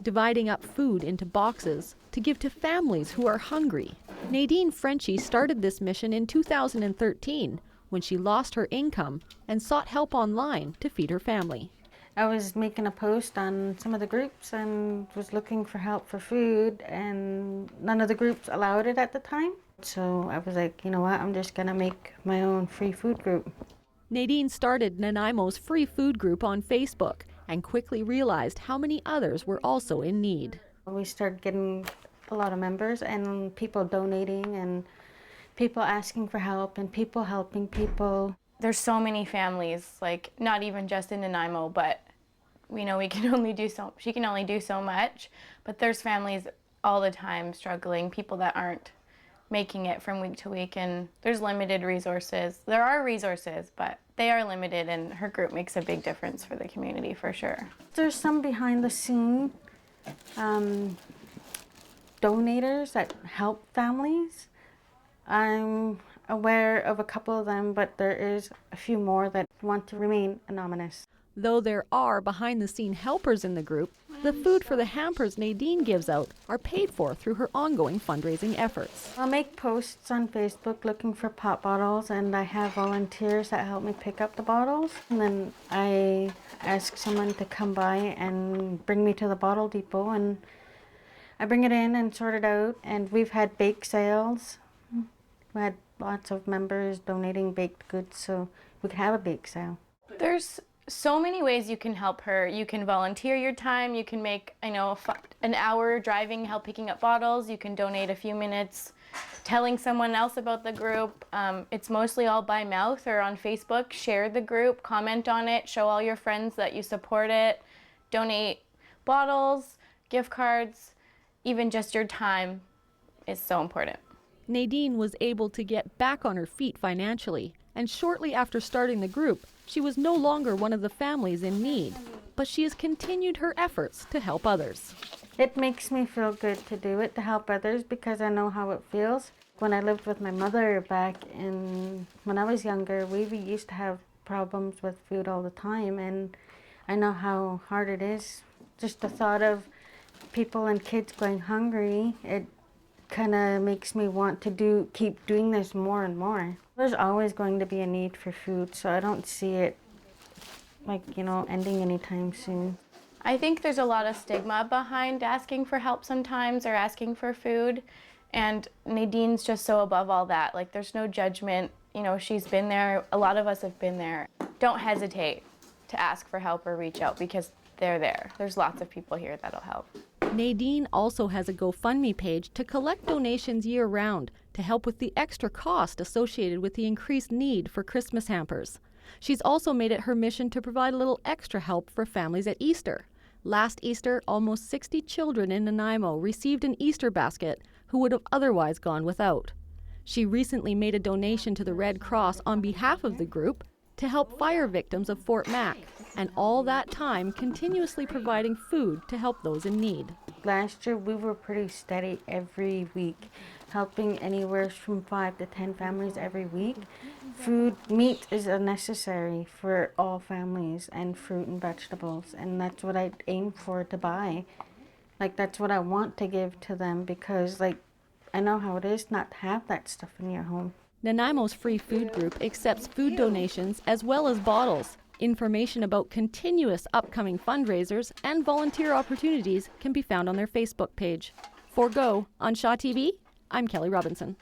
dividing up food into boxes to give to families who are hungry. Nadine Frenchy started this mission in 2013 when she lost her income and sought help online to feed her family. I was making a post on some of the groups and was looking for help for food, and none of the groups allowed it at the time. So I was like, you know what, I'm just gonna make my own free food group. Nadine started Nanaimo's free food group on Facebook and quickly realized how many others were also in need. We started getting a lot of members and people donating and people asking for help and people helping people. There's so many families, like not even just in Nanaimo, but we know she can only do so much, but there's families all the time struggling, people that aren't making it from week to week, and there's limited resources. There are resources, but they are limited, and her group makes a big difference for the community for sure. There's some behind the scene donators that help families. I'm aware of a couple of them, but there is a few more that want to remain anonymous. Though there are behind-the-scene helpers in the group, the food for the hampers Nadine gives out are paid for through her ongoing fundraising efforts. I'll make posts on Facebook looking for pop bottles, and I have volunteers that help me pick up the bottles. And then I ask someone to come by and bring me to the bottle depot, and I bring it in and sort it out. And we've had bake sales. We had lots of members donating baked goods, so we could have a bake sale. There's so many ways you can help her. You can volunteer your time. You can make, an hour driving, help picking up bottles. You can donate a few minutes telling someone else about the group. It's mostly all by mouth or on Facebook. Share the group, comment on it, show all your friends that you support it. Donate bottles, gift cards, even just your time is so important. Nadine was able to get back on her feet financially, and shortly after starting the group, she was no longer one of the families in need, but she has continued her efforts to help others. It makes me feel good to do it, to help others, because I know how it feels. When I lived with my mother when I was younger, we used to have problems with food all the time, and I know how hard it is. Just the thought of people and kids going hungry, it kind of makes me want to keep doing this more and more. There's always going to be a need for food, so I don't see it ending anytime soon. I think there's a lot of stigma behind asking for help sometimes or asking for food, and Nadine's just so above all that. Like, there's no judgment. She's been there. A lot of us have been there. Don't hesitate to ask for help or reach out, because they're there. There's lots of people here that'll help. Nadine also has a GoFundMe page to collect donations year-round to help with the extra cost associated with the increased need for Christmas hampers. She's also made it her mission to provide a little extra help for families at Easter. Last Easter, almost 60 children in Nanaimo received an Easter basket who would have otherwise gone without. She recently made a donation to the Red Cross on behalf of the group to help fire victims of Fort Mac, and all that time continuously providing food to help those in need. Last year we were pretty steady every week, helping anywhere from 5 to 10 families every week. Meat is necessary for all families, and fruit and vegetables, and that's what I aim for to buy. That's what I want to give to them, because I know how it is not to have that stuff in your home. Nanaimo's free food group accepts food donations as well as bottles. Information about continuous upcoming fundraisers and volunteer opportunities can be found on their Facebook page. For Go on Shaw TV, I'm Kelly Robinson.